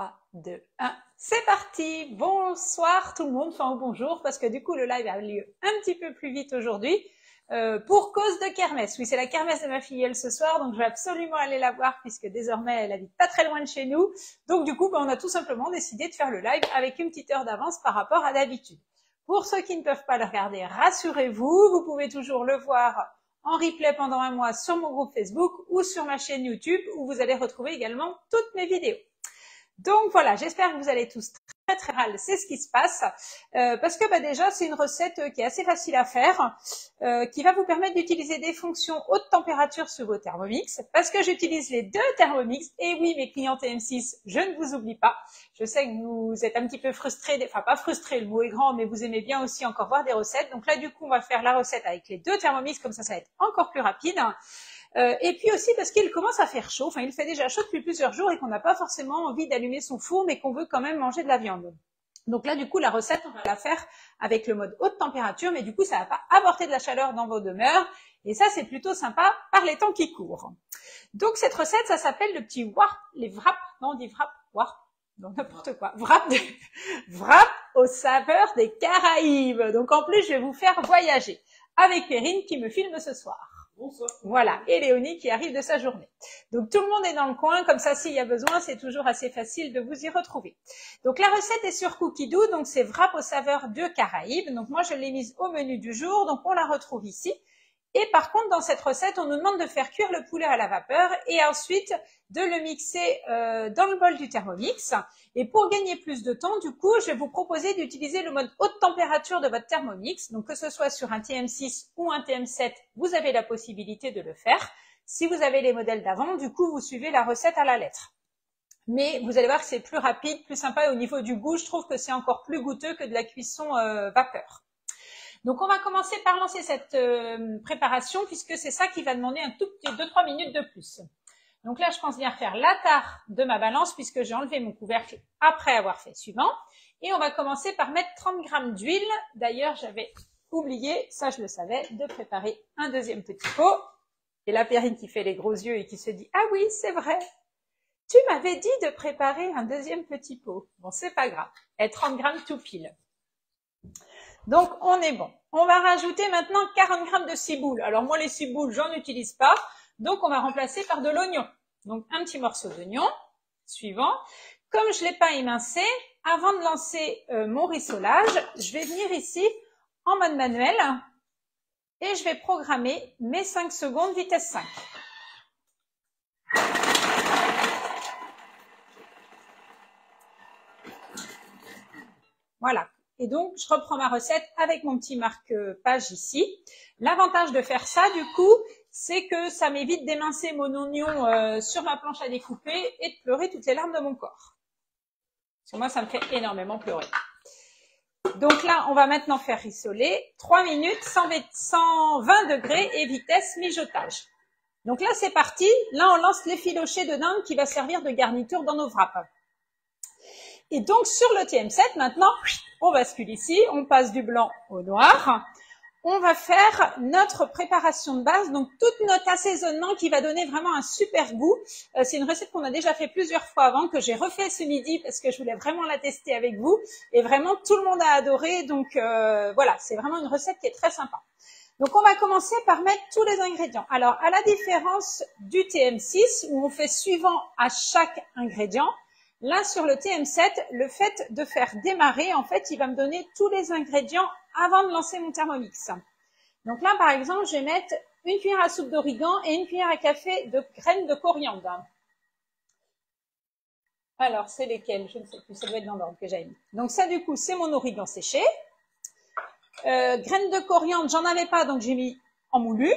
3, 2, 1, c'est parti! Bonsoir tout le monde, enfin bonjour, parce que du coup le live a lieu un petit peu plus vite aujourd'hui, pour cause de kermesse. Oui, c'est la kermesse de ma filleule ce soir, donc je vais absolument aller la voir, puisque désormais elle habite pas très loin de chez nous. Donc du coup, on a tout simplement décidé de faire le live avec une petite heure d'avance par rapport à d'habitude. Pour ceux qui ne peuvent pas le regarder, rassurez-vous, vous pouvez toujours le voir en replay pendant un mois sur mon groupe Facebook ou sur ma chaîne YouTube, où vous allez retrouver également toutes mes vidéos. Donc voilà, j'espère que vous allez tous très mal, c'est ce qui se passe, parce que déjà c'est une recette qui est assez facile à faire, qui va vous permettre d'utiliser des fonctions haute température sur vos Thermomix, parce que j'utilise les deux Thermomix, et oui mes clients TM6, je ne vous oublie pas, je sais que vous êtes un petit peu frustrés, enfin pas frustrés, le mot est grand, mais vous aimez bien aussi encore voir des recettes, donc là du coup on va faire la recette avec les deux Thermomix, comme ça va être encore plus rapide. Et puis aussi parce qu'il commence à faire chaud, enfin il fait déjà chaud depuis plusieurs jours et qu'on n'a pas forcément envie d'allumer son four mais qu'on veut quand même manger de la viande. Donc là du coup la recette on va la faire avec le mode haute température, mais du coup ça va pas apporter de la chaleur dans vos demeures et ça c'est plutôt sympa par les temps qui courent. Donc cette recette ça s'appelle le petit warp, les wraps, non on dit wrap, warp, non n'importe quoi, wrap aux saveurs des Caraïbes. Donc en plus je vais vous faire voyager avec Perrine qui me filme ce soir. Bonsoir. Voilà, et Léonie qui arrive de sa journée. Donc tout le monde est dans le coin, comme ça s'il y a besoin, c'est toujours assez facile de vous y retrouver. Donc la recette est sur Cookidoo, donc c'est wrap aux saveurs de Caraïbes. Donc moi je l'ai mise au menu du jour, donc on la retrouve ici. Et par contre dans cette recette, on nous demande de faire cuire le poulet à la vapeur et ensuite de le mixer dans le bol du Thermomix. Et pour gagner plus de temps, du coup, je vais vous proposer d'utiliser le mode haute température de votre Thermomix. Donc, que ce soit sur un TM6 ou un TM7, vous avez la possibilité de le faire. Si vous avez les modèles d'avant, du coup, vous suivez la recette à la lettre. Mais vous allez voir que c'est plus rapide, plus sympa. Et au niveau du goût, je trouve que c'est encore plus goûteux que de la cuisson vapeur. Donc, on va commencer par lancer cette préparation puisque c'est ça qui va demander un tout petit 2-3 minutes de plus. Donc là, je pense bien faire la tare de ma balance puisque j'ai enlevé mon couvercle après avoir fait suivant. Et on va commencer par mettre 30 grammes d'huile. D'ailleurs, j'avais oublié, ça je le savais, de préparer un deuxième petit pot. Et la Perrine qui fait les gros yeux et qui se dit « Ah oui, c'est vrai, tu m'avais dit de préparer un deuxième petit pot. » Bon, c'est pas grave. Et 30 grammes tout pile. Donc, on est bon. On va rajouter maintenant 40 grammes de ciboule. Alors moi, les ciboules, j'en utilise pas. Donc, on va remplacer par de l'oignon. Donc, un petit morceau d'oignon. Suivant. Comme je ne l'ai pas émincé, avant de lancer mon rissolage, je vais venir ici en mode manuel et je vais programmer mes 5 secondes vitesse 5. Voilà. Et donc, je reprends ma recette avec mon petit marque-page ici. L'avantage de faire ça, du coup, c'est que ça m'évite d'émincer mon oignon sur ma planche à découper et de pleurer toutes les larmes de mon corps. Parce que moi, ça me fait énormément pleurer. Donc là, on va maintenant faire rissoler 3 minutes, 120 degrés et vitesse mijotage. Donc là, c'est parti. Là, on lance l'effiloché de dinde qui va servir de garniture dans nos wraps. Et donc, sur le TM7, maintenant, on bascule ici, on passe du blanc au noir. On va faire notre préparation de base, donc tout notre assaisonnement qui va donner vraiment un super goût. C'est une recette qu'on a déjà fait plusieurs fois avant, que j'ai refait ce midi parce que je voulais vraiment la tester avec vous. Et vraiment, tout le monde a adoré. Donc voilà, c'est vraiment une recette qui est très sympa. Donc, on va commencer par mettre tous les ingrédients. Alors, à la différence du TM6, où on fait suivant à chaque ingrédient, là, sur le TM7, le fait de faire démarrer, en fait, il va me donner tous les ingrédients avant de lancer mon Thermomix. Donc là, par exemple, je vais mettre une cuillère à soupe d'origan et une cuillère à café de graines de coriandre. Alors, c'est lesquelles? Je ne sais plus, ça doit être dans l'ordre que j'avais mis. Donc ça, du coup, c'est mon origan séché. Graines de coriandre, j'en avais pas, donc j'ai mis en moulu.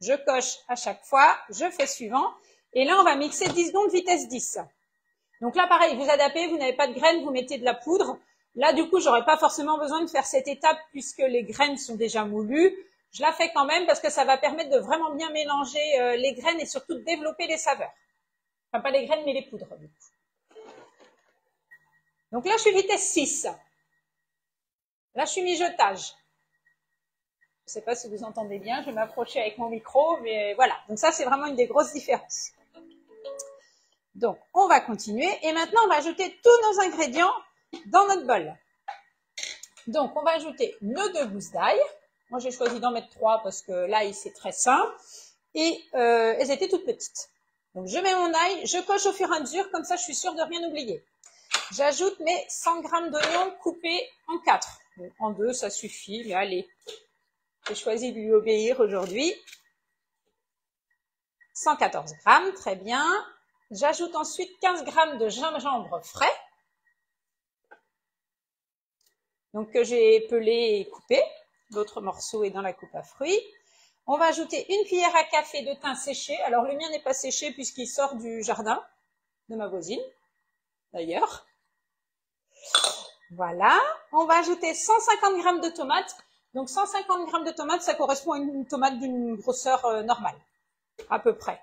Je coche à chaque fois, je fais suivant. Et là, on va mixer 10 secondes vitesse 10. Donc là, pareil, vous adaptez, vous n'avez pas de graines, vous mettez de la poudre. Là, du coup, j'aurais pas forcément besoin de faire cette étape puisque les graines sont déjà moulues. Je la fais quand même parce que ça va permettre de vraiment bien mélanger les graines et surtout de développer les saveurs. Enfin, pas les graines, mais les poudres. Du coup. Donc là, je suis vitesse 6. Là, je suis mijotage. Je ne sais pas si vous entendez bien, je vais m'approcher avec mon micro, mais voilà. Donc ça, c'est vraiment une des grosses différences. Donc, on va continuer. Et maintenant, on va ajouter tous nos ingrédients dans notre bol. Donc, on va ajouter nos 2 gousses d'ail. Moi, j'ai choisi d'en mettre 3 parce que l'ail, c'est très simple. Et elles étaient toutes petites. Donc, je mets mon ail, je coche au fur et à mesure, comme ça, je suis sûre de rien oublier. J'ajoute mes 100 g d'oignons coupés en 4. Donc, en 2, ça suffit. Mais allez, j'ai choisi de lui obéir aujourd'hui. 114 g, très bien. J'ajoute ensuite 15 g de gingembre frais. Donc, que j'ai pelé et coupé. L'autre morceau est dans la coupe à fruits. On va ajouter 1 cuillère à café de thym séché. Alors, le mien n'est pas séché puisqu'il sort du jardin de ma voisine, d'ailleurs. Voilà. On va ajouter 150 g de tomates. Donc, 150 g de tomates, ça correspond à une tomate d'une grosseur normale, à peu près.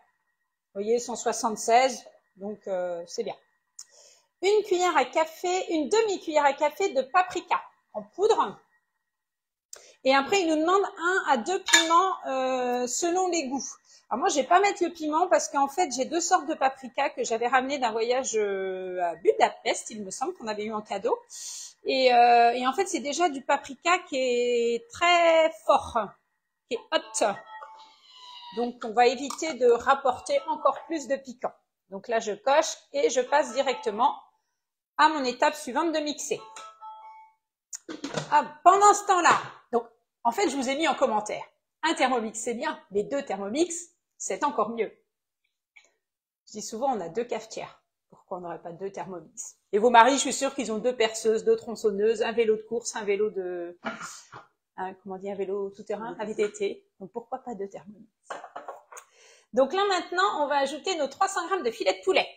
Vous voyez, 176, donc c'est bien. 1 cuillère à café, une demi-cuillère à café de paprika en poudre. Et après, il nous demande 1 à 2 piments selon les goûts. Alors moi, je vais pas mettre le piment parce qu'en fait, j'ai 2 sortes de paprika que j'avais ramené d'un voyage à Budapest, il me semble qu'on avait eu en cadeau. Et en fait, c'est déjà du paprika qui est très fort, qui est hot. Donc, on va éviter de rapporter encore plus de piquant. Donc là, je coche et je passe directement à mon étape suivante de mixer. Ah, pendant ce temps-là, donc en fait, je vous ai mis en commentaire. Un Thermomix, c'est bien, mais 2 Thermomix, c'est encore mieux. Je dis souvent, on a 2 cafetières. Pourquoi on n'aurait pas 2 Thermomix? Et vos maris, je suis sûre qu'ils ont 2 perceuses, 2 tronçonneuses, un vélo de course, un vélo de... comment on dit, un vélo tout-terrain, un VTT. Donc pourquoi pas 2 Thermomix? Donc là, maintenant, on va ajouter nos 300 g de filet de poulet.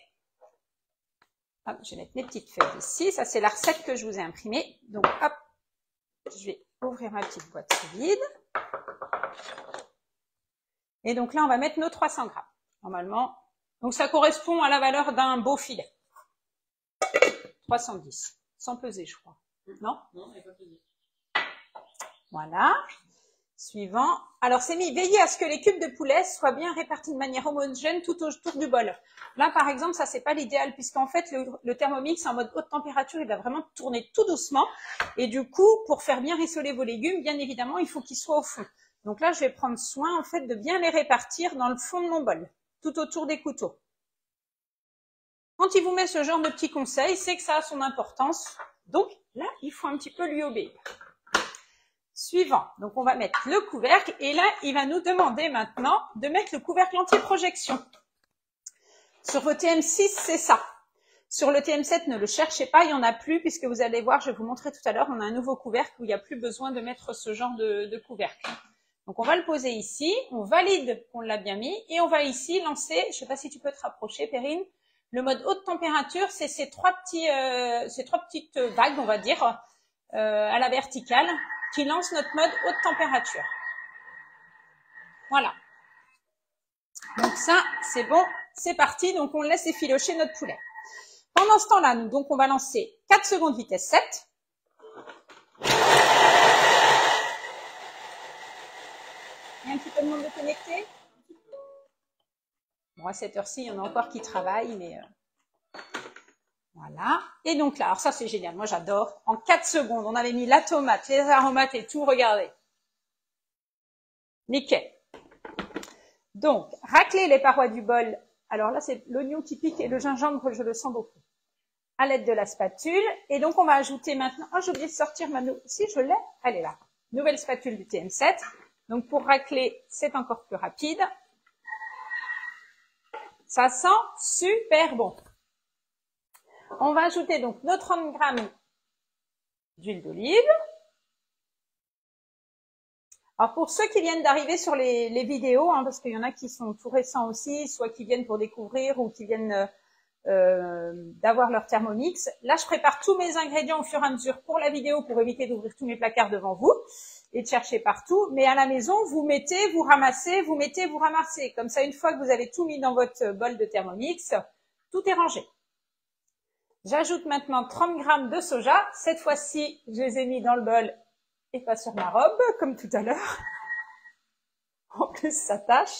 Hop, je vais mettre mes petites feuilles ici. Ça, c'est la recette que je vous ai imprimée. Donc, hop, je vais ouvrir ma petite boîte sous vide. Et donc là, on va mettre nos 300 g. Normalement, donc ça correspond à la valeur d'un beau filet. 310, sans peser, je crois. Non? Non, elle n'est pas pesée. Voilà. Suivant. Alors, c'est mis, veillez à ce que les cubes de poulet soient bien répartis de manière homogène tout autour du bol. Là, par exemple, ça, c'est pas l'idéal, puisqu'en fait, le Thermomix, en mode haute température, il va vraiment tourner tout doucement. Et du coup, pour faire bien rissoler vos légumes, bien évidemment, il faut qu'ils soient au fond. Donc là, je vais prendre soin, en fait, de bien les répartir dans le fond de mon bol, tout autour des couteaux. Quand il vous met ce genre de petits conseils, c'est que ça a son importance. Donc là, il faut un petit peu lui obéir. Suivant, donc on va mettre le couvercle et là, il va nous demander maintenant de mettre le couvercle anti-projection. Sur vos TM6, c'est ça. Sur le TM7, ne le cherchez pas, il n'y en a plus puisque vous allez voir, je vais vous montrer tout à l'heure, on a un nouveau couvercle où il n'y a plus besoin de mettre ce genre de couvercle. Donc on va le poser ici, on valide qu'on l'a bien mis et on va ici lancer, je ne sais pas si tu peux te rapprocher Perrine, le mode haute température, c'est ces trois petites vagues, on va dire, à la verticale, qui lance notre mode haute température. Voilà. Donc ça, c'est bon, c'est parti. Donc on laisse effilocher notre poulet. Pendant ce temps-là, donc on va lancer 4 secondes vitesse 7. Il y a un petit peu de monde de connecté. Bon, à cette heure-ci, il y en a encore qui travaillent, mais... Voilà. Et donc là, alors ça c'est génial, moi j'adore. En 4 secondes, on avait mis la tomate, les aromates et tout, regardez. Nickel. Donc, racler les parois du bol. Alors là, c'est l'oignon qui pique et le gingembre, je le sens beaucoup. À l'aide de la spatule. Et donc, on va ajouter maintenant... Oh, j'ai oublié de sortir ma... Si, je l'ai. Elle est là. Nouvelle spatule du TM7. Donc, pour racler, c'est encore plus rapide. Ça sent super bon. On va ajouter donc nos 30 g d'huile d'olive. Alors pour ceux qui viennent d'arriver sur les vidéos, hein, parce qu'il y en a qui sont tout récents aussi, soit qui viennent pour découvrir ou qui viennent d'avoir leur Thermomix. Là, je prépare tous mes ingrédients au fur et à mesure pour la vidéo pour éviter d'ouvrir tous mes placards devant vous et de chercher partout. Mais à la maison, vous mettez, vous ramassez, vous mettez, vous ramassez. Comme ça, une fois que vous avez tout mis dans votre bol de Thermomix, tout est rangé. J'ajoute maintenant 30 g de soja. Cette fois-ci, je les ai mis dans le bol et pas sur ma robe, comme tout à l'heure. En plus, ça tâche.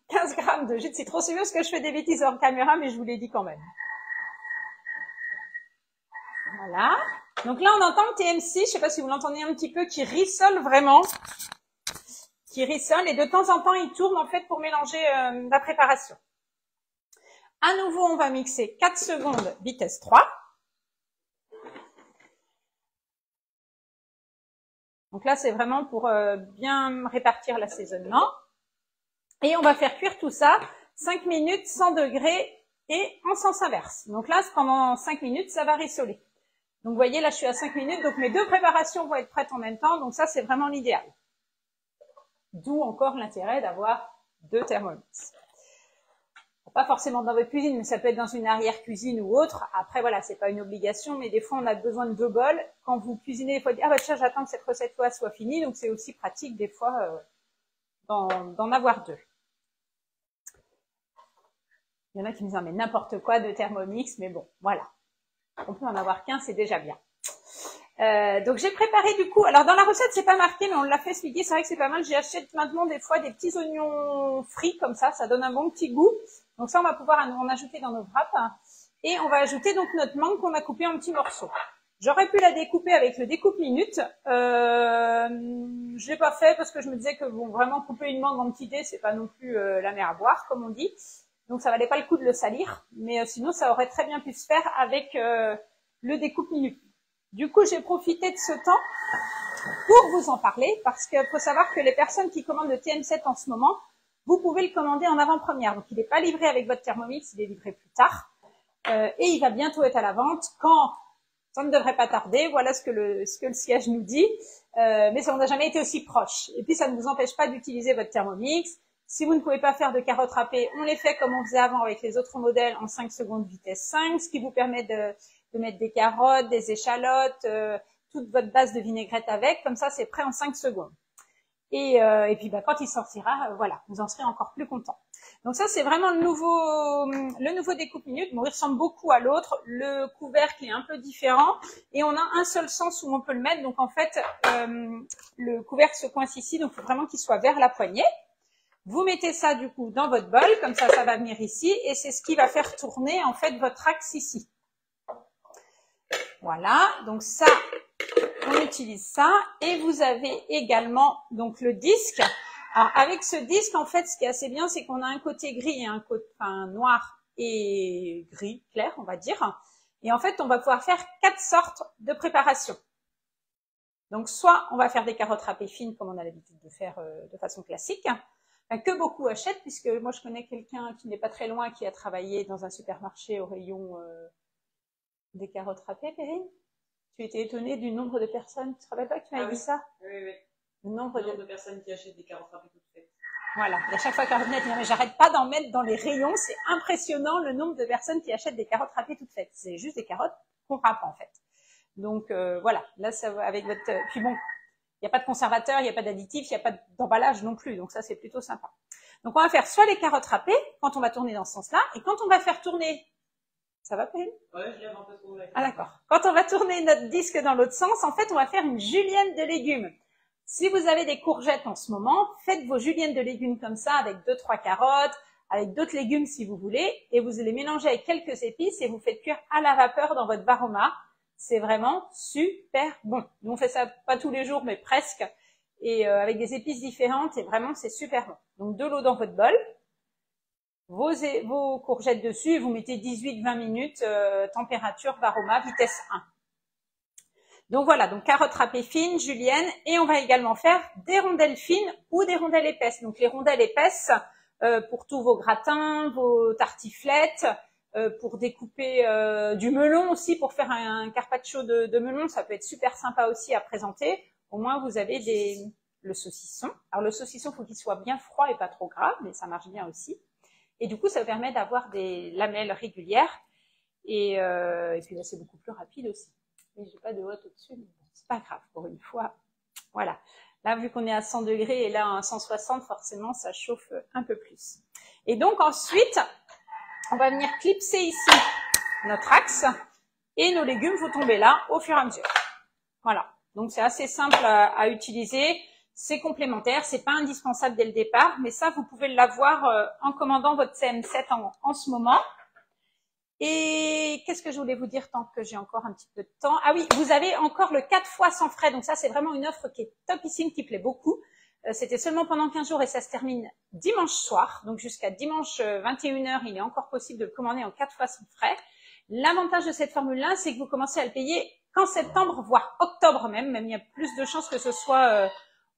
15 grammes de jus de citron. C'est mieux parce que je fais des bêtises hors caméra, mais je vous l'ai dit quand même. Voilà. Donc là, on entend le TM6, je sais pas si vous l'entendez un petit peu, qui rissole vraiment. Qui rissole et de temps en temps, il tourne en fait pour mélanger la préparation. À nouveau, on va mixer 4 secondes, vitesse 3. Donc là, c'est vraiment pour bien répartir l'assaisonnement. Et on va faire cuire tout ça 5 minutes, 100 degrés et en sens inverse. Donc là, pendant 5 minutes, ça va rissoler. Donc vous voyez, là, je suis à 5 minutes. Donc mes deux préparations vont être prêtes en même temps. Donc ça, c'est vraiment l'idéal. D'où encore l'intérêt d'avoir 2 Thermomix. Pas forcément dans votre cuisine, mais ça peut être dans une arrière-cuisine ou autre. Après, voilà, c'est pas une obligation, mais des fois, on a besoin de 2 bols. Quand vous cuisinez, il faut dire, ah bah tiens, j'attends que cette recette-là soit finie. Donc, c'est aussi pratique, des fois, d'en avoir 2. Il y en a qui me disent, mais n'importe quoi de Thermomix, mais bon, voilà. On peut en avoir qu'un, c'est déjà bien. Donc j'ai préparé du coup, alors dans la recette c'est pas marqué mais on l'a fait ce midi, c'est vrai que c'est pas mal, j'achète maintenant des fois des petits oignons frits comme ça donne un bon petit goût, donc ça on va pouvoir en ajouter dans nos wraps, et on va ajouter donc notre mangue qu'on a coupée en petits morceaux. J'aurais pu la découper avec le découpe minute, je l'ai pas fait parce que je me disais que bon, vraiment couper une mangue en petits dés c'est pas non plus la mer à boire comme on dit, donc ça valait pas le coup de le salir, mais sinon ça aurait très bien pu se faire avec le découpe minute. Du coup, j'ai profité de ce temps pour vous en parler, parce qu'il faut savoir que les personnes qui commandent le TM7 en ce moment, vous pouvez le commander en avant-première. Donc, il n'est pas livré avec votre Thermomix, il est livré plus tard. Et il va bientôt être à la vente quand ça ne devrait pas tarder. Voilà ce que le siège nous dit. Mais ça n'a jamais été aussi proche. Et puis, ça ne vous empêche pas d'utiliser votre Thermomix. Si vous ne pouvez pas faire de carottes râpées, on les fait comme on faisait avant avec les autres modèles en 5 secondes vitesse 5, ce qui vous permet de mettre des carottes, des échalotes, toute votre base de vinaigrette avec, comme ça c'est prêt en 5 secondes. Et puis quand il sortira, voilà, vous en serez encore plus content. Donc ça c'est vraiment le nouveau découpe minute. Bon, il ressemble beaucoup à l'autre, le couvercle est un peu différent et on a un seul sens où on peut le mettre. Donc en fait, le couvercle se coince ici, donc il faut vraiment qu'il soit vers la poignée. Vous mettez ça du coup dans votre bol, comme ça va venir ici et c'est ce qui va faire tourner en fait votre axe ici. Voilà, donc ça, on utilise ça. Et vous avez également donc le disque. Alors avec ce disque, en fait, ce qui est assez bien, c'est qu'on a un côté gris et un côté noir et gris clair, on va dire. Et en fait, on va pouvoir faire 4 sortes de préparation. Donc soit on va faire des carottes râpées fines, comme on a l'habitude de faire de façon classique, que beaucoup achètent, puisque moi je connais quelqu'un qui n'est pas très loin, qui a travaillé dans un supermarché au rayon des carottes râpées, Perrine. Tu étais étonnée du nombre de personnes. Tu te rappelles pas que tu m'avais dit ça? Oui. Le nombre de personnes qui achètent des carottes râpées toutes faites. Voilà. Et à chaque fois qu'elle revenait, elle disait, mais j'arrête pas d'en mettre dans les rayons. C'est impressionnant le nombre de personnes qui achètent des carottes râpées toutes faites. C'est juste des carottes qu'on râpe en fait. Donc voilà. Là, ça va avec votre. Puis bon, il n'y a pas de conservateur, il n'y a pas d'additif, il n'y a pas d'emballage non plus. Donc ça, c'est plutôt sympa. Donc on va faire soit les carottes râpées quand on va tourner dans ce sens-là, et quand on va faire tourner. Ça va, Perrine? Ouais, je viens un peu trop. Ah d'accord. Quand on va tourner notre disque dans l'autre sens, en fait, on va faire une julienne de légumes. Si vous avez des courgettes en ce moment, faites vos juliennes de légumes comme ça, avec 2-3 carottes, avec d'autres légumes si vous voulez, et vous les mélangez avec quelques épices et vous faites cuire à la vapeur dans votre Varoma. C'est vraiment super bon. Nous, on fait ça pas tous les jours, mais presque, et avec des épices différentes, et vraiment, c'est super bon. Donc, de l'eau dans votre bol. Vos courgettes dessus, vous mettez 18-20 minutes, température Varoma, vitesse 1. Donc voilà, donc carottes râpées fines, julienne, et on va également faire des rondelles fines ou des rondelles épaisses. Donc les rondelles épaisses, pour tous vos gratins, vos tartiflettes, pour découper du melon aussi, pour faire un carpaccio de melon, ça peut être super sympa aussi à présenter. Au moins vous avez le saucisson. Alors le saucisson, il faut qu'il soit bien froid et pas trop gras, mais ça marche bien aussi. Et du coup, ça permet d'avoir des lamelles régulières. Et puis là, c'est beaucoup plus rapide aussi. Mais j'ai pas de ouate au-dessus, mais bon, c'est pas grave pour une fois. Voilà. Là, vu qu'on est à 100 degrés et là à 160, forcément, ça chauffe un peu plus. Et donc ensuite, on va venir clipser ici notre axe et nos légumes vont tomber là au fur et à mesure. Voilà. Donc c'est assez simple à utiliser. c'est complémentaire, c'est pas indispensable dès le départ, mais ça, vous pouvez l'avoir en commandant votre CM7 en ce moment. Et qu'est-ce que je voulais vous dire tant que j'ai encore un petit peu de temps? Ah oui, vous avez encore le 4 fois sans frais. Donc ça, c'est vraiment une offre qui est topissime, qui plaît beaucoup. C'était seulement pendant 15 jours et ça se termine dimanche soir. Donc jusqu'à dimanche 21h, il est encore possible de le commander en 4 fois sans frais. L'avantage de cette formule-là, c'est que vous commencez à le payer qu'en septembre, voire octobre même il y a plus de chances que ce soit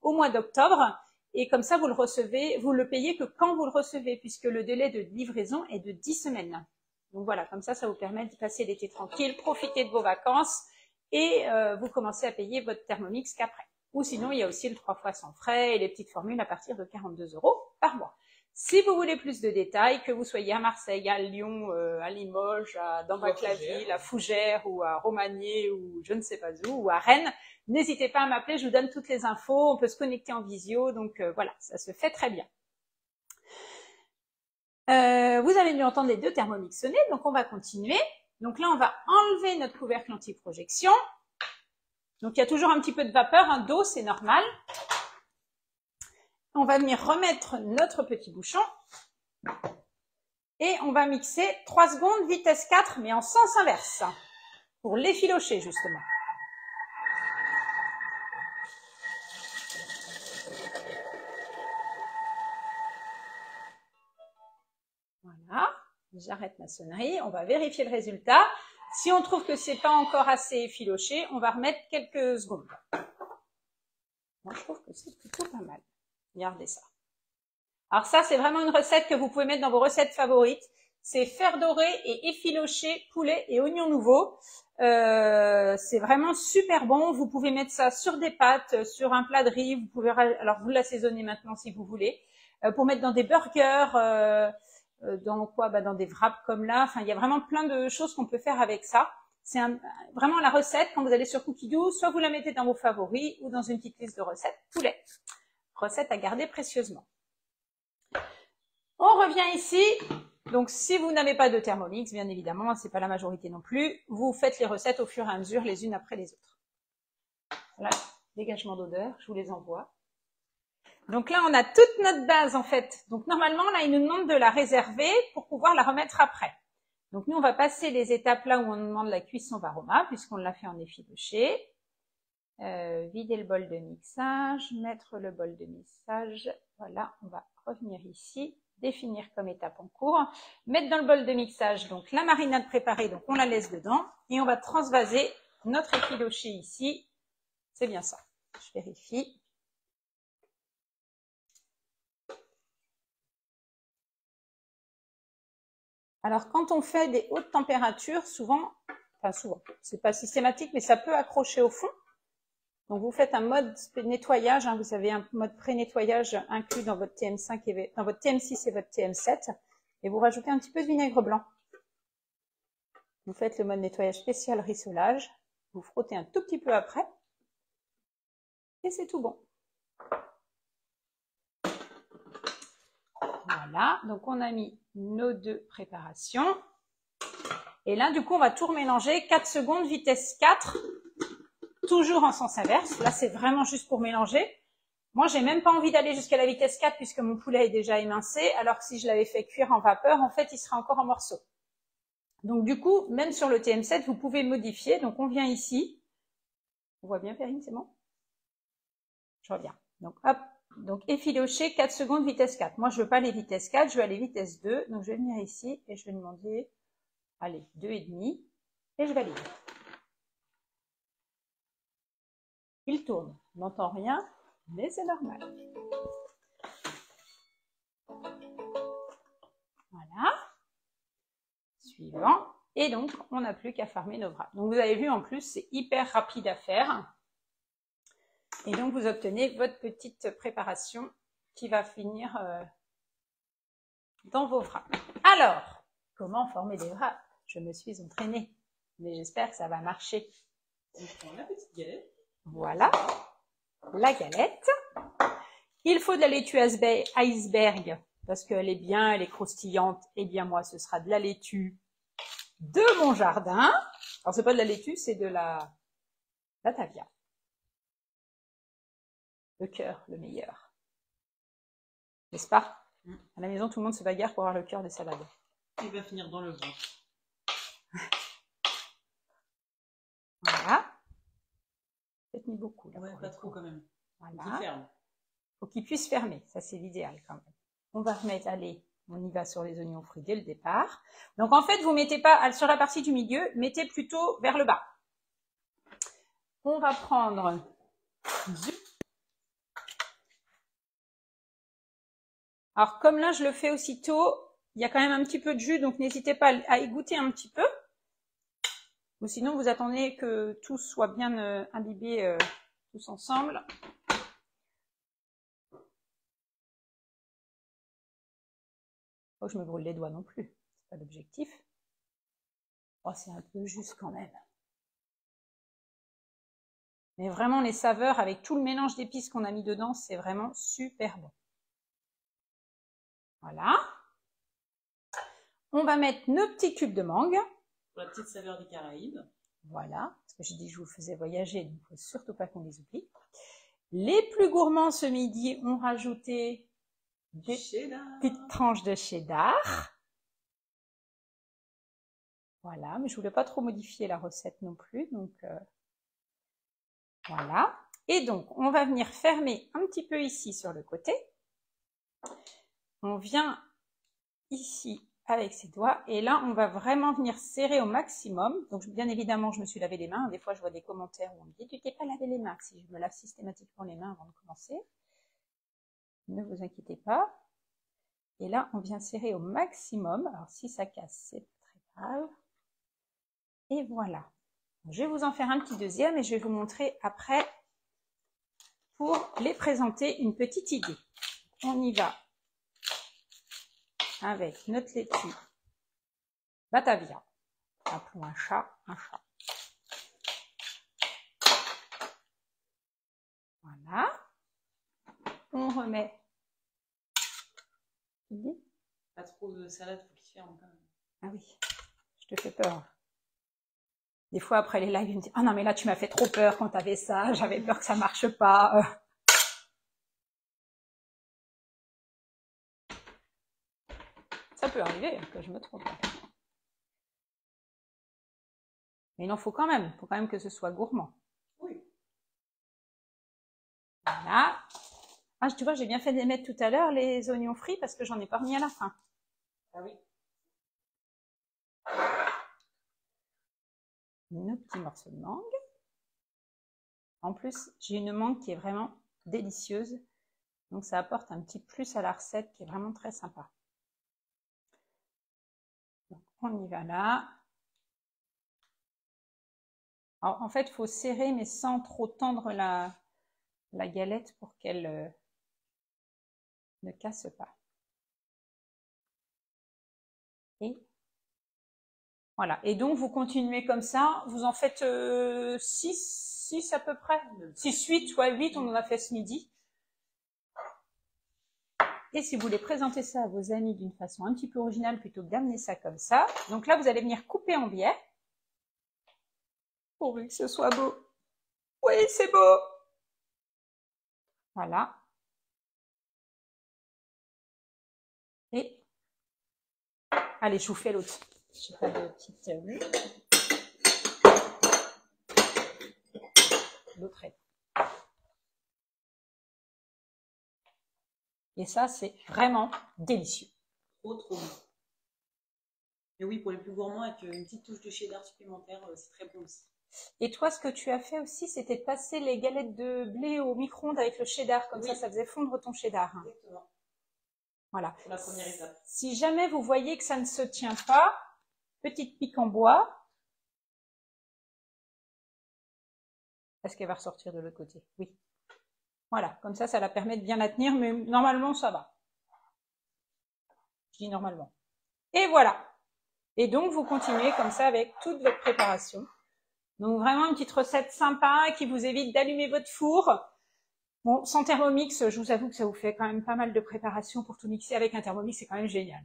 au mois d'octobre. Et comme ça, vous le payez que quand vous le recevez, puisque le délai de livraison est de 10 semaines. Donc voilà, comme ça vous permet de passer l'été tranquille, profiter de vos vacances et vous commencez à payer votre Thermomix qu'après. Ou sinon, il y a aussi le 3 fois sans frais et les petites formules à partir de 42 € par mois. Si vous voulez plus de détails, que vous soyez à Marseille, à Lyon, à Limoges, dans Bac-la-Ville, à Fougères ou à Romagné ou je ne sais pas où, ou à Rennes, n'hésitez pas à m'appeler, je vous donne toutes les infos, on peut se connecter en visio, donc voilà, ça se fait très bien. Vous avez dû entendre les deux Thermomix sonner, donc on va continuer. Donc là, on va enlever notre couvercle anti-projection. Donc il y a toujours un petit peu de vapeur, d'eau, c'est normal. On va venir remettre notre petit bouchon. Et on va mixer 3 secondes, vitesse 4, mais en sens inverse, pour l'effilocher justement. Voilà, j'arrête ma sonnerie, on va vérifier le résultat. Si on trouve que c'est pas encore assez effiloché, on va remettre quelques secondes. Moi, je trouve que c'est plutôt pas mal. Regardez ça. Alors ça, c'est vraiment une recette que vous pouvez mettre dans vos recettes favorites. C'est fer doré et effiloché, poulet et oignons nouveaux. C'est vraiment super bon. Vous pouvez mettre ça sur des pâtes, sur un plat de riz. Vous pouvez, alors vous l'assaisonnez maintenant si vous voulez, pour mettre dans des burgers. Dans quoi? Dans des wraps comme là. Enfin, il y a vraiment plein de choses qu'on peut faire avec ça. C'est vraiment la recette. Quand vous allez sur Cookidoo, soit vous la mettez dans vos favoris ou dans une petite liste de recettes poulet. Recette à garder précieusement. On revient ici. Donc, si vous n'avez pas de Thermomix, bien évidemment, c'est pas la majorité non plus, vous faites les recettes au fur et à mesure, les unes après les autres. Voilà, dégagement d'odeur, je vous les envoie. Donc là, on a toute notre base en fait. Donc normalement, là, il nous demande de la réserver pour pouvoir la remettre après. Donc nous, on va passer les étapes là où on nous demande la cuisson Varoma, puisqu'on l'a fait en effiloché. Vider le bol de mixage, mettre le bol de mixage. Voilà, on va revenir ici, définir comme étape en cours. Mettre dans le bol de mixage donc la marinade préparée, donc on la laisse dedans. Et on va transvaser notre effiloché ici. C'est bien ça. Je vérifie. Alors, quand on fait des hautes températures, souvent, c'est pas systématique, mais ça peut accrocher au fond. Donc, vous faites un mode nettoyage, vous avez un mode pré-nettoyage inclus dans votre TM5 et dans votre TM6 et votre TM7, et vous rajoutez un petit peu de vinaigre blanc. Vous faites le mode nettoyage spécial rissolage, vous frottez un tout petit peu après, et c'est tout bon. Voilà, donc on a mis nos deux préparations. Et là, du coup, on va tout remélanger. 4 secondes, vitesse 4, toujours en sens inverse. Là, c'est vraiment juste pour mélanger. Moi, j'ai même pas envie d'aller jusqu'à la vitesse 4 puisque mon poulet est déjà émincé, alors que si je l'avais fait cuire en vapeur, en fait, il sera encore en morceaux. Donc, du coup, même sur le TM7, vous pouvez modifier. Donc, on vient ici. On voit bien, Perrine, c'est bon? Je reviens. Donc, hop. Donc, effiloché, 4 secondes, vitesse 4. Moi, je veux pas les vitesses 4, je veux aller vitesse 2. Donc, je vais venir ici et je vais demander, allez, 2,5. Et je valide. Il tourne. On n'entend rien, mais c'est normal. Voilà. Suivant. Et donc, on n'a plus qu'à farmer nos wraps. Donc, vous avez vu, en plus, c'est hyper rapide à faire. Et donc, vous obtenez votre petite préparation qui va finir dans vos wraps. Alors, comment former des wraps? Je me suis entraînée, mais j'espère que ça va marcher. On prend la petite galette. Voilà, la galette. Il faut de la laitue iceberg, parce qu'elle est bien, elle est croustillante. Eh bien, moi, ce sera de la laitue de mon jardin. Alors, c'est pas de la laitue, c'est de la Batavia. Le cœur, le meilleur. N'est-ce pas? À la maison, tout le monde se bagarre pour avoir le cœur des salades. Il va finir dans le ventre. Voilà. Peut-être mis beaucoup. Là, Ouais, pas trop quand même. Voilà. Qu'il ferme. Faut qu'il puisse fermer. Ça, c'est l'idéal quand même. On va remettre, allez, on y va sur les oignons frits dès le départ. Donc, en fait, vous mettez pas sur la partie du milieu, mettez plutôt vers le bas. On va prendre du... Alors, comme là, je le fais aussitôt, il y a quand même un petit peu de jus, donc n'hésitez pas à y goûter un petit peu. Ou sinon, vous attendez que tout soit bien imbibé tous ensemble. Faut que je me brûle les doigts non plus, c'est pas l'objectif. Oh, c'est un peu juste quand même. Mais vraiment, les saveurs, avec tout le mélange d'épices qu'on a mis dedans, c'est vraiment super bon. Voilà. On va mettre nos petits cubes de mangue. Pour la petite saveur des Caraïbes. Voilà, parce que j'ai dit que je vous faisais voyager, donc il ne faut surtout pas qu'on les oublie. Les plus gourmands ce midi ont rajouté des petites tranches de cheddar. Voilà, mais je ne voulais pas trop modifier la recette non plus, donc voilà. Et donc, on va venir fermer un petit peu ici sur le côté. On vient ici avec ses doigts, et là, on va vraiment venir serrer au maximum. Donc, bien évidemment, je me suis lavé les mains. Des fois, je vois des commentaires où on me dit « Tu t'es pas lavé les mains ?» Si je me lave systématiquement les mains avant de commencer. Ne vous inquiétez pas. Et là, on vient serrer au maximum. Alors, si ça casse, c'est pas très grave. Et voilà. Je vais vous en faire un petit deuxième et je vais vous montrer après pour les présenter une petite idée. On y va avec notre laitue Batavia. Appelons un chat un chat. Voilà. On remet. Pas trop de salade, faut qu'il ferme quand même. Ah oui, je te fais peur. Des fois, après les lives, ils me disent « Ah non, mais là, tu m'as fait trop peur quand t'avais ça. J'avais peur que ça marche pas. » Ça peut arriver que je me trompe. Mais il en faut quand même. Il faut quand même que ce soit gourmand. Oui. Voilà. Ah, tu vois, j'ai bien fait de les mettre tout à l'heure, les oignons frits, parce que j'en ai pas remis à la fin. Ah oui. Nos petits morceaux de mangue. En plus, j'ai une mangue qui est vraiment délicieuse. Donc, ça apporte un petit plus à la recette qui est vraiment très sympa. Donc, on y va là. Alors, en fait, il faut serrer, mais sans trop tendre la galette pour qu'elle ne casse pas. Et voilà. Et donc, vous continuez comme ça. Vous en faites 6 à peu près. 6, 8, ouais, 8, on en a fait ce midi. Et si vous voulez présenter ça à vos amis d'une façon un petit peu originale, plutôt que d'amener ça comme ça, donc là, vous allez venir couper en biais. Pourvu que ce soit beau. Oui, c'est beau. Voilà. Et allez, je vous fais l'autre. Je n'ai pas de petite l'autre est. Et ça, c'est vraiment délicieux. Trop bon. Et oui, pour les plus gourmands, avec une petite touche de cheddar supplémentaire, c'est très bon aussi. Et toi, ce que tu as fait aussi, c'était de passer les galettes de blé au micro-ondes avec le cheddar. Comme ça faisait fondre ton cheddar. Exactement. Voilà. Pour la première étape. Si jamais vous voyez que ça ne se tient pas, petite pique en bois. Est-ce qu'elle va ressortir de l'autre côté? Oui. Voilà, comme ça la permet de bien la tenir, mais normalement, ça va. Je dis normalement. Et voilà. Et donc, vous continuez comme ça avec toute votre préparation. Donc, vraiment une petite recette sympa qui vous évite d'allumer votre four. Bon, sans Thermomix, je vous avoue que ça vous fait quand même pas mal de préparation pour tout mixer avec un Thermomix, c'est quand même génial.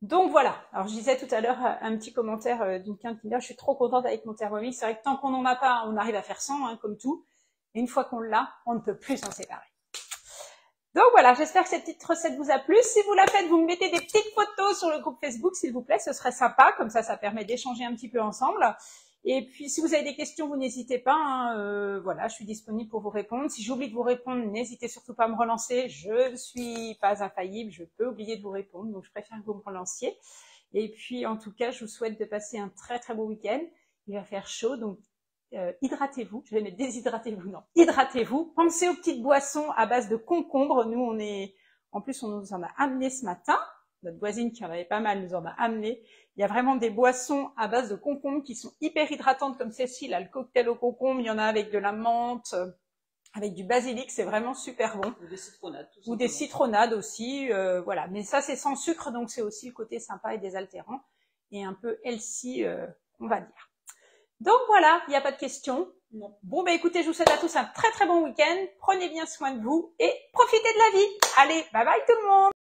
Donc voilà, alors je disais tout à l'heure un petit commentaire d'une quinte qui me dit « Je suis trop contente avec mon Thermomix ». C'est vrai que tant qu'on n'en a pas, on arrive à faire sans, hein, comme tout. Et une fois qu'on l'a, on ne peut plus s'en séparer. Donc voilà, j'espère que cette petite recette vous a plu. Si vous la faites, vous me mettez des petites photos sur le groupe Facebook, s'il vous plaît, ce serait sympa. Comme ça permet d'échanger un petit peu ensemble. Et puis, si vous avez des questions, vous n'hésitez pas. Hein, voilà, je suis disponible pour vous répondre. Si j'oublie de vous répondre, n'hésitez surtout pas à me relancer. Je ne suis pas infaillible, je peux oublier de vous répondre. Donc, je préfère que vous me relanciez. Et puis, en tout cas, je vous souhaite de passer un très, très beau week-end. Il va faire chaud, donc hydratez-vous. Je vais mettre déshydratez-vous, non. Hydratez-vous. Pensez aux petites boissons à base de concombre. Nous, en plus, on nous en a amené ce matin. Notre voisine qui en avait pas mal nous en a amené. Il y a vraiment des boissons à base de concombre qui sont hyper hydratantes comme celle-ci. Là, le cocktail au concombre, il y en a avec de la menthe, avec du basilic. C'est vraiment super bon. Ou des citronnades. Ou des citronnades aussi. Voilà. Mais ça, c'est sans sucre, donc c'est aussi le côté sympa et désaltérant. Et un peu healthy, on va dire. Donc voilà, il n'y a pas de questions. Non. Bon, bah écoutez, je vous souhaite à tous un très très bon week-end. Prenez bien soin de vous et profitez de la vie. Allez, bye bye tout le monde.